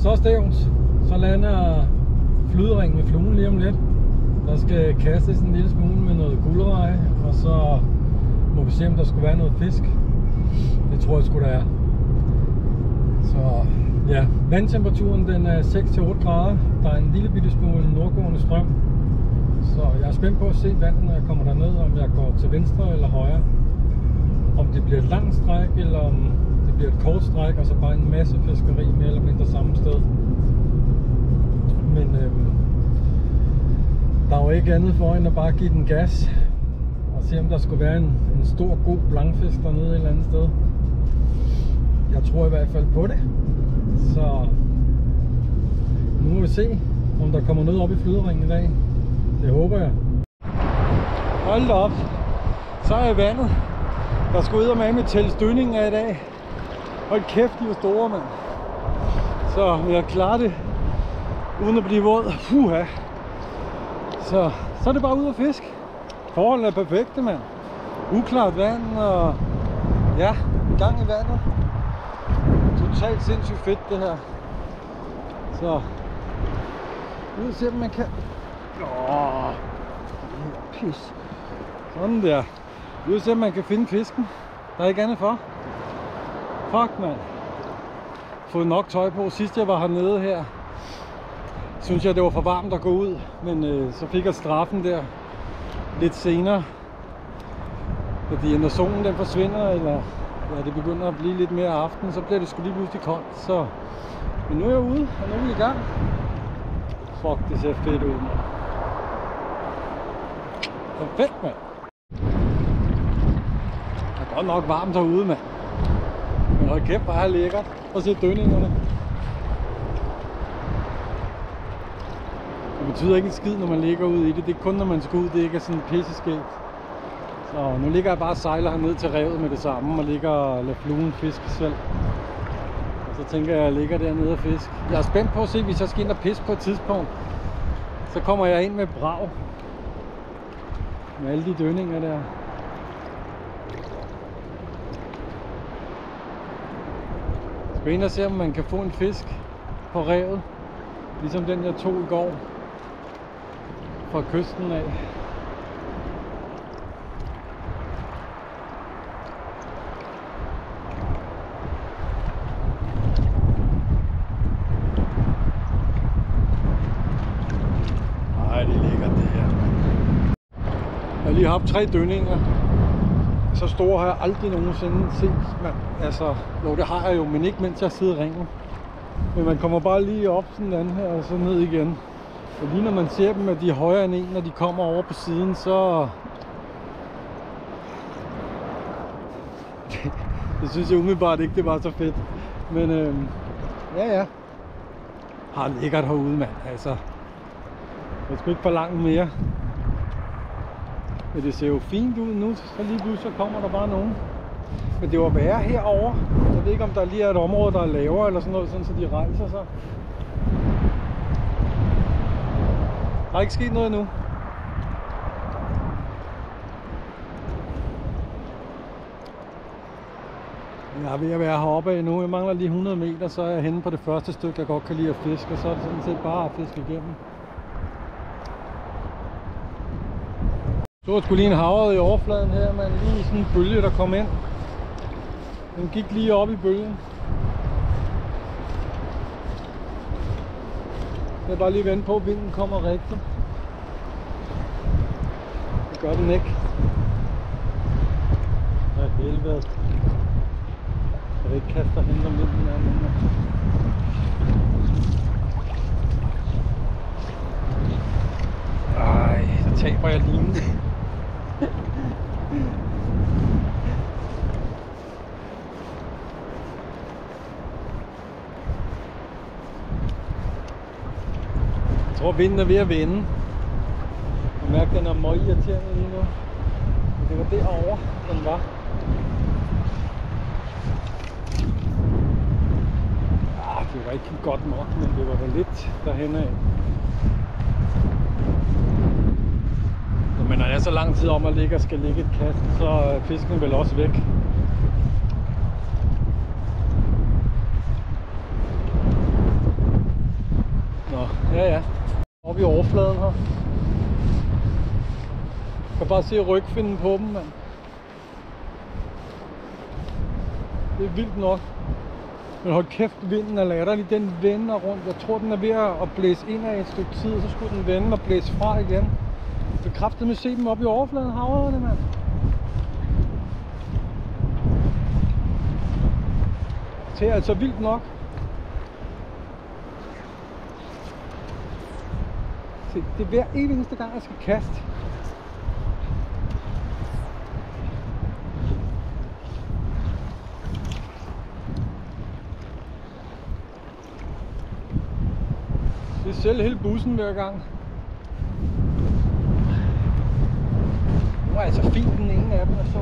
Så stævns. Så lander flyderingen med fluen lige om lidt. Der skal kastes en lille smule med noget guleraj, og så må vi se, om der skulle være noget fisk. Det tror jeg sgu der er. Så ja, vandtemperaturen den er 6-8 grader. Der er en lille bitte smule nordgående strøm. Så jeg er spændt på at se vandet, når jeg kommer derned, om jeg går til venstre eller højre. Om det bliver et langt stræk, eller om det bliver et kort stræk, og så bare en masse fiskeri mere eller mindre samme sted. Men der er jo ikke andet for end at bare give den gas og se, om der skulle være en stor, god blankfisk dernede et eller andet sted. Jeg tror i hvert fald på det. Så nu må vi se, om der kommer noget op i flyderingen i dag. Det håber jeg. Hold da op. Så er jeg vandet. Der skulle ud med tælle stønninger i dag. Hold kæft, de var store, mand. Så jeg klarer det uden at blive våd. Puha. Så er det bare ud at fisk. Forholdene er perfekte, mand. Uklart vand og ja, gang i vandet. Totalt sindssygt fedt det her. Så ud og se, om man kan. Pis. Sådan der. Ud og se, om man kan finde fisken. Der er ikke andet for. Fuck, mand. Fået nok tøj på. Sidst jeg var hernede her, synes jeg det var for varmt at gå ud. Men så fik jeg straffen der lidt senere. Fordi når solen den forsvinder, eller ja, det begynder at blive lidt mere aften, så bliver det sgu lige pludselig koldt. Så men nu er jeg ude, og nu er vi i gang. Fuck, det ser fedt ud, mand. Perfekt, mand. Det er godt nok varmt herude, mand. Men hold kæft, bare lækkert. Prøv at se dønningerne. Det betyder ikke en skid, når man ligger ude i det. Det er kun, når man skal ud, det ikke er sådan pisseskægt. Så nu ligger jeg bare og sejler herned til revet med det samme, og ligger og lader fluen fiske selv. Og så tænker jeg, at jeg ligger dernede og fisk. Jeg er spændt på at se, hvis jeg skal ind og pisse på et tidspunkt. Så kommer jeg ind med brag. Med alle de dønninger der. Jeg skal ind og se, om man kan få en fisk på revet. Ligesom den jeg tog i går. Fra kysten af. Jeg har lige haft 3 dønninger. Så store har jeg aldrig nogensinde set, mand. Altså, jo det har jeg jo, men ikke mens jeg sidder i ringen. Men man kommer bare lige op sådan anden her, og så ned igen. Og lige når man ser dem, at de er højere end en, når de kommer over på siden, så... det synes jeg umiddelbart ikke, det var så fedt. Men ja. Har lækkert herude, mand. Altså, jeg skal ikke forlange mere. Men det ser jo fint ud nu, så lige pludselig kommer der bare nogen. Men det var værre herovre. Jeg ved ikke, om der lige er et område, der er lavere eller sådan noget, sådan, så de rejser sig. Der er ikke sket noget endnu. Jeg er ved at være heroppe af nu. Jeg mangler lige 100 meter, så er jeg henne på det første stykke, jeg godt kan lide at fiske. Og så er det sådan set bare at fiske igennem. Så var sgu lige en havre i overfladen her, man. Lige sådan en bølge, der kom ind. Den gik lige op i bølgen. Jeg bare lige vente på, at vinden kommer rigtigt. Det gør den ikke. Hvad helvede. Jeg vil ikke kaste og hente om vinden er nu. Ej, så taber jeg linen. Jeg tror vinden er ved at vende. Jeg mærker, den er meget irriterende lige nu. Men det var derovre, den var. Det var ikke godt nok, men det var da lidt derhen af. Men når det er så lang tid om at ligge og skal ligge et kast, så er fisken vel også væk. oppe i overfladen her. Jeg kan bare se rygfinden på dem, mand. Det er vildt nok. Men hold kæft, vinden er latterlig. Den vender rundt. Jeg tror, den er ved at blæse ind af et stykke tid, så skulle den vende og blæse fra igen. Det er kraftigt med at se dem oppe i overfladen af haverne, mand. Det er altså vildt nok. Se, det er hver eneste gang, jeg skal kaste. Det er selv hele bussen hver gang. Nu er altså fint den ene af dem, jeg så.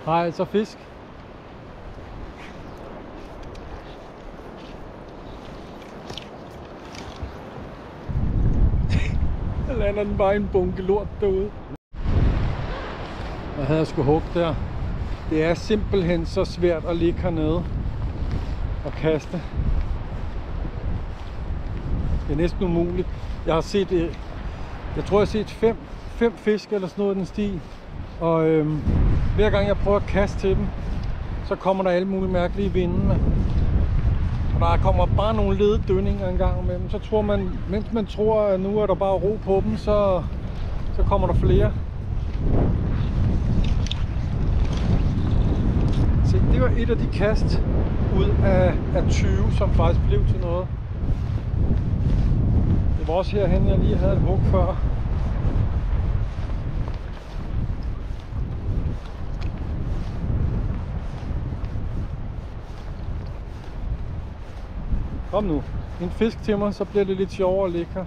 Har altså fisk. Der lander den bare i en bunke lort derude. Jeg havde sgu hugget der. Det er simpelthen så svært at ligge hernede og kaste. Det er næsten umuligt. Jeg har set, jeg tror jeg har set fem fisk eller sådan noget i den stil. Og hver gang jeg prøver at kaste til dem, så kommer der alle mulige mærkelige vinde. Og der kommer bare nogle leddønninger en gang imellem. Så tror man, mens man tror, at nu er der bare ro på dem, så kommer der flere. Se, det var et af de kast ud af 20, som faktisk blev til noget. Det var også herhen, jeg lige havde et hug før. Kom nu, en fisk til mig, så bliver det lidt sjovere at ligge her.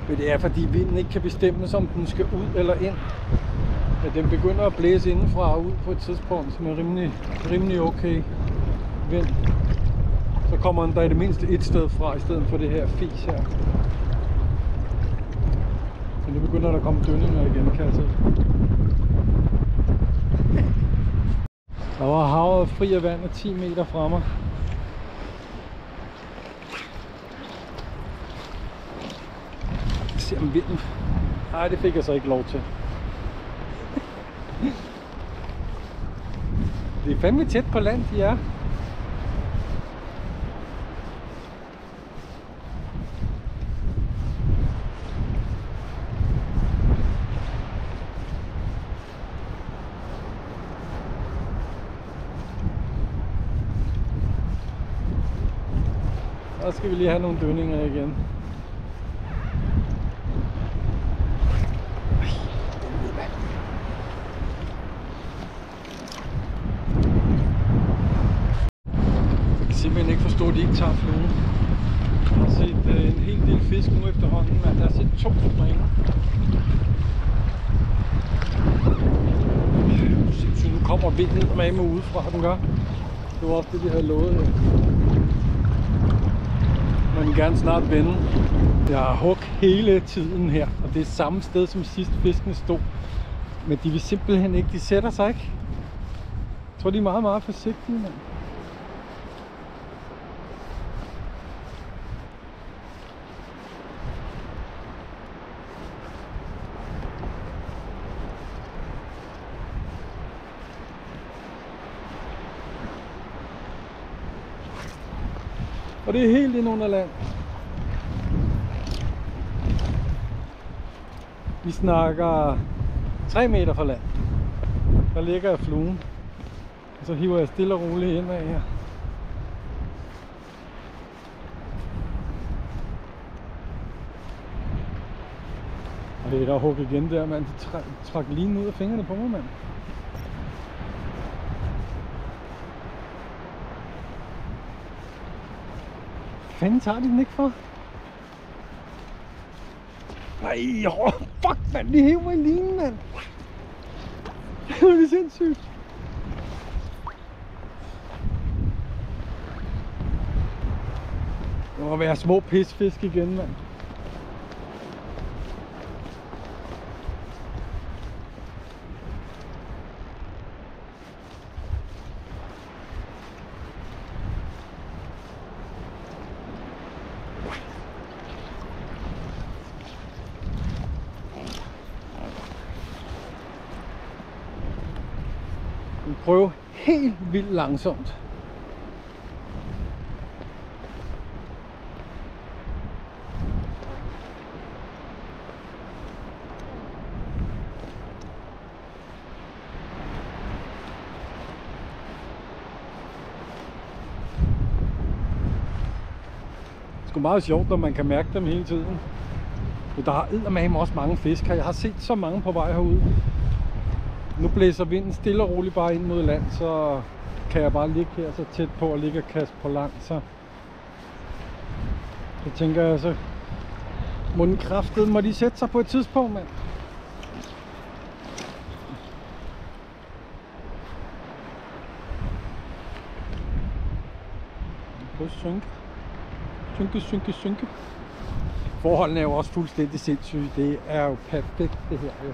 Det er fordi vinden ikke kan bestemme sig, om den skal ud eller ind. Ja, den begynder at blæse indenfra og ud på et tidspunkt, som er rimelig okay vind. Så kommer den der i det mindste et sted fra, i stedet for det her fis her. Så nu begynder der at komme dønninger igen, kan jeg se. Der var havet fri af vand 10 meter fra mig. Se om vinden. Nej, det fik jeg så ikke lov til. Det er fandme tæt på land, de er. Så skal vi lige have nogle dønninger igen. Jeg kan simpelthen ikke forstå, at de ikke tager fluen. Jeg har set en hel del fisk nu efterhånden, men jeg har set 2 springe. Så nu kommer vinden med udefra, den gør. Det var også det, de havde lovet. Man vil gerne snart vende. Jeg har hugget hele tiden her, og det er samme sted som sidst fiskene stod. Men de vil simpelthen ikke, de sætter sig ikke. Jeg tror, de er meget forsigtige, mand. Og det er helt ind under land. Vi snakker 3 meter fra land. Der ligger jeg fluen. Og så hiver jeg stille og roligt ind af her. Og det er der hugget igen der, mand. De trak lige ud af fingrene på mig, mand. Fanden tager de den ikke for? Nej, fuck mand, de hæver mig i linen, mand. Det er sindssygt. Det må være små pisfisk igen, mand. Vi prøver helt vildt langsomt. Det er meget sjovt, når man kan mærke dem hele tiden. Men der er eddermame også mange fisk her. Jeg har set så mange på vej herude. Nu blæser vinden stille og roligt bare ind mod land, så kan jeg bare ligge her så tæt på og ligge og kaste på land. Så tænker jeg så, må den kraftede, må de sætte sig på et tidspunkt, mand. Prøv at synke. Synke. Forholdene er jo også fuldstændig sindssyge. Det er jo perfekt, det her. Jo.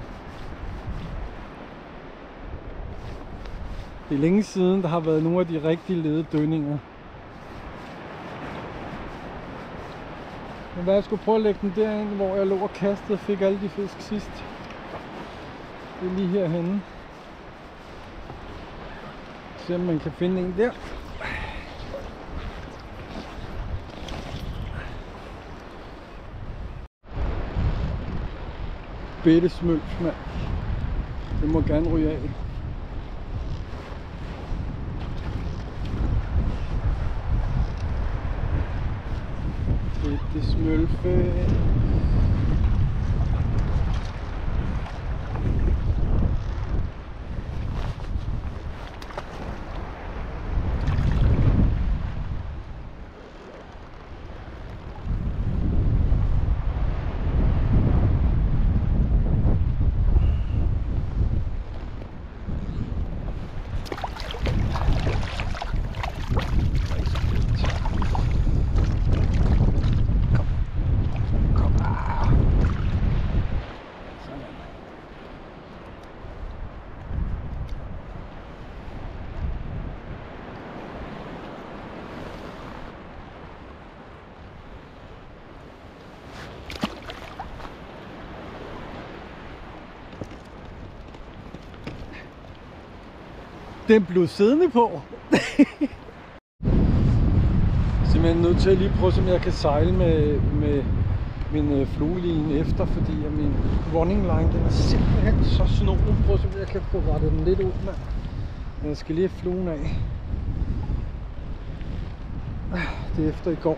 Det er længe siden, der har været nogle af de rigtige lededønninger. Men hvad, jeg skulle prøve at lægge den derind, hvor jeg lå og kastede og fik alle de fisk sidst. Det er lige herhenne. Se om man kan finde en der. Bitte smølf, mand. Det må gerne ryge af. Bitte smølfe. Den blev siddende på. Simpelthen nødt til at lige prøve, om jeg kan sejle med min flueline efter, fordi min running line den er simpelthen så snogen. Prøv at jeg kan få rettet den lidt ud, mand. Jeg skal lige have fluen af. Det er efter i går.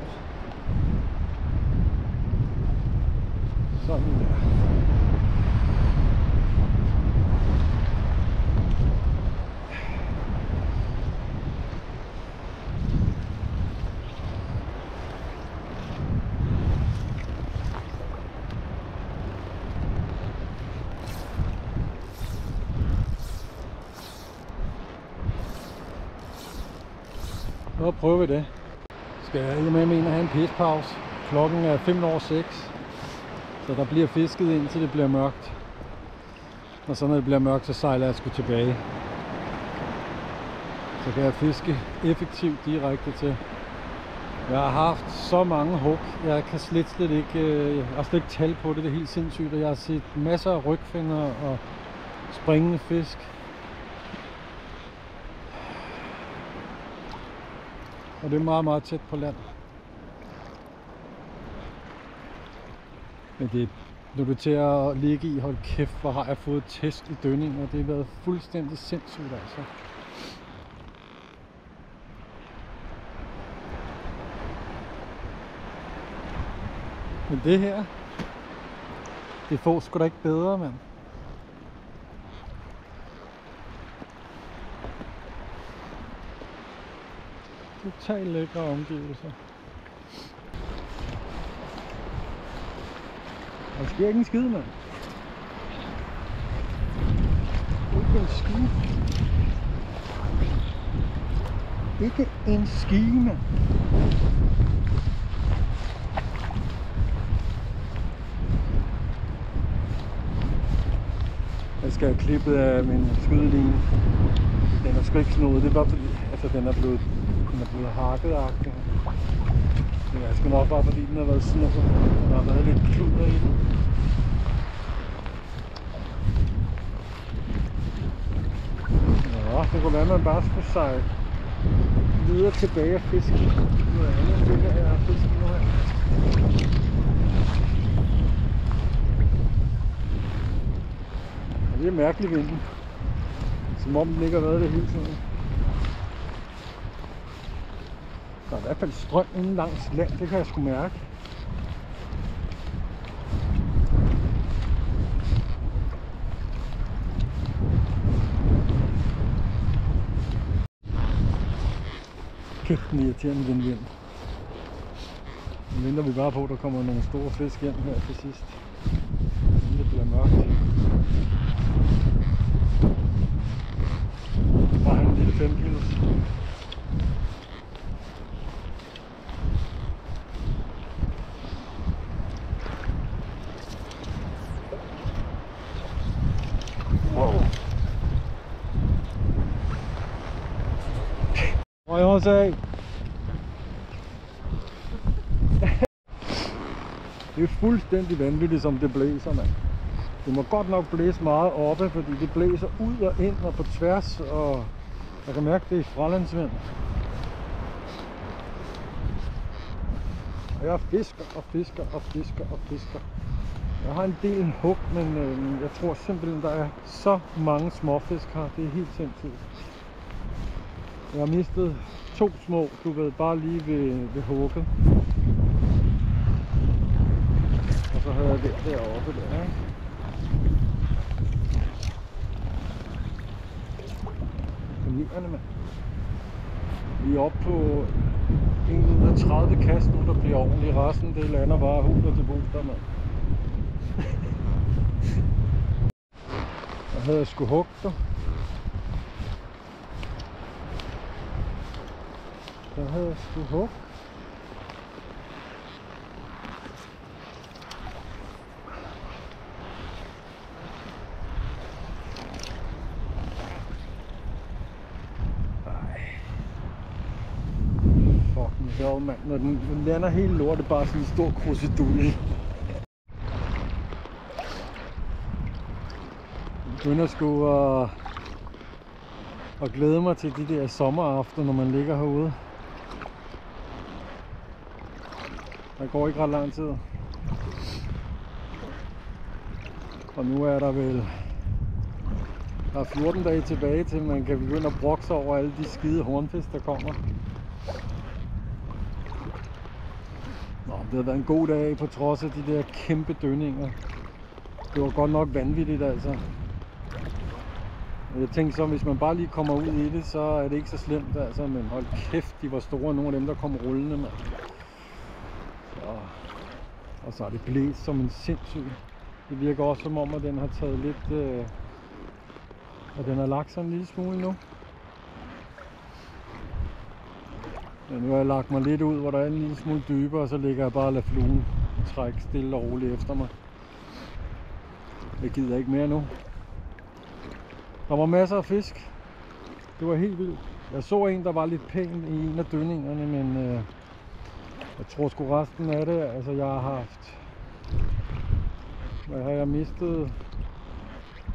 Sådan der. Så prøver vi det. Skal jeg med at have en pispause. Klokken er 5:06. Så der bliver fisket indtil det bliver mørkt. Og så når det bliver mørkt, så sejler jeg sgu tilbage. Så kan jeg fiske effektivt direkte til. Jeg har haft så mange hug. Jeg kan slet ikke, jeg har slet ikke tal på det. Det er helt sindssygt. Jeg har set masser af rygfinger og springende fisk. Og det er meget, meget tæt på land. Men det, nu er det til at ligge i, hold kæft, hvor har jeg fået tæsk i dønninger. Det har været fuldstændig sindssygt, altså. Men det her, det får sgu da ikke bedre, mand. Totalt lækre omgivelser. Der sker ikke en skid, mand. Ikke en skid. Ikke en skid, mand. Jeg skal have klippet af min skydeline. Den er sgu ikke snoet. Det er bare fordi, altså den er blevet hakket-agtig. Det er sgu nok bare fordi den har været snoet. Den har været lidt kluder i den. Ja, det kunne være, at man bare skulle sejle videre tilbage og fiske. Noget andet end det her fisk nu her. Det er mærkeligt vinden. Som om den ikke har været det hele tiden. Der er i hvert fald strøm inden langs land, det kan jeg sgu mærke. Kæft, den irriterende den vind. Nu venter vi bare på, at der kommer nogle store fisk hjem her til sidst. Det bliver mørkt. Bare en lille 5 kilos. Wow. Røg også af. Det er fuldstændig vanvittigt, som det blæser, mand. Det må godt nok blæse meget oppe, fordi det blæser ud og ind og på tværs, og jeg kan mærke, det er fralandsvind. Og jeg fisker og fisker og fisker og fisker. Jeg har en del hug, men jeg tror simpelthen, der er så mange småfisk her. Det er helt sindssygt. Jeg har mistet 2 små, du ved, bare lige ved hugget. Og så havde jeg det deroppe der, ikke? Imponerende, mand. Vi er oppe på 130 kast nu, der bliver ordentligt. Resten det lander bare huler til booster, mand. Jeg havde sgu hugget dig. Der havde jeg sgu hugget. Jo, mand, når den lander helt lortet, bare sådan en stor krusedulle. Jeg begynder sgu at glæde mig til de der sommeraftener, når man ligger herude. Der går ikke ret lang tid. Og nu er der vel 14 dage tilbage til man kan begynde at brokke sig over alle de skide hornfisk, der kommer. Det har været en god dag på trods af de der kæmpe dønninger. Det var godt nok vanvittigt, altså. Jeg tænkte så, hvis man bare lige kommer ud i det, så er det ikke så slemt, altså. Men hold kæft, de var store, nogle af dem, der kom rullende, mand. Og så er det blæst som en sindssyg. Det virker også som om, at den har taget lidt... og den har lagt sig en lille smule nu. Ja, nu har jeg lagt mig lidt ud, hvor der er en lille smule dybere, og så ligger jeg bare og lader fluen trække stille og roligt efter mig. Jeg gider ikke mere nu. Der var masser af fisk. Det var helt vildt. Jeg så en, der var lidt pæn i en af dønningerne, men jeg tror sgu resten af det, altså jeg har haft... Hvad har jeg mistet?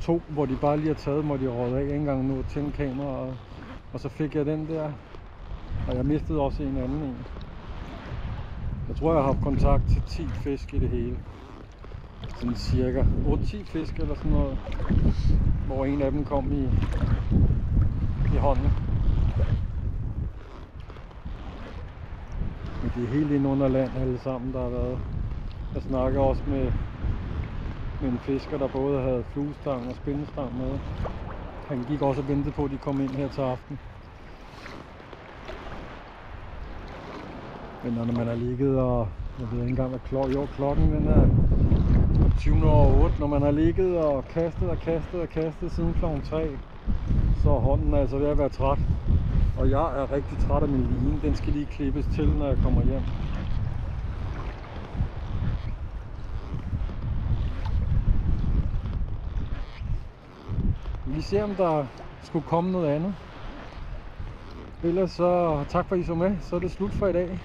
2, hvor de bare lige har taget, hvor de røget af en gang nu til en kamera, og så fik jeg den der. Og jeg mistede også en anden en. Jeg tror, jeg har haft kontakt til 10 fisk i det hele. Sådan cirka 8-10 fisk eller sådan noget. Hvor en af dem kom i hånden. Men det er helt inde under land alle sammen, der har været. Jeg snakker også med en fisker, der både havde fluestang og spindestang med. Han gik også og ventede på, at de kom ind her til aften. Men når man har ligget og... Jeg ved ikke engang, hvad klokken den er 20:08, når man har ligget og kastet siden kl. 3, så er hånden altså ved at være træt. Og jeg er rigtig træt af min line. Den skal lige klippes til, når jeg kommer hjem. Vi ser, om der skulle komme noget andet. Ellers så tak for at I så med. Så er det slut for i dag.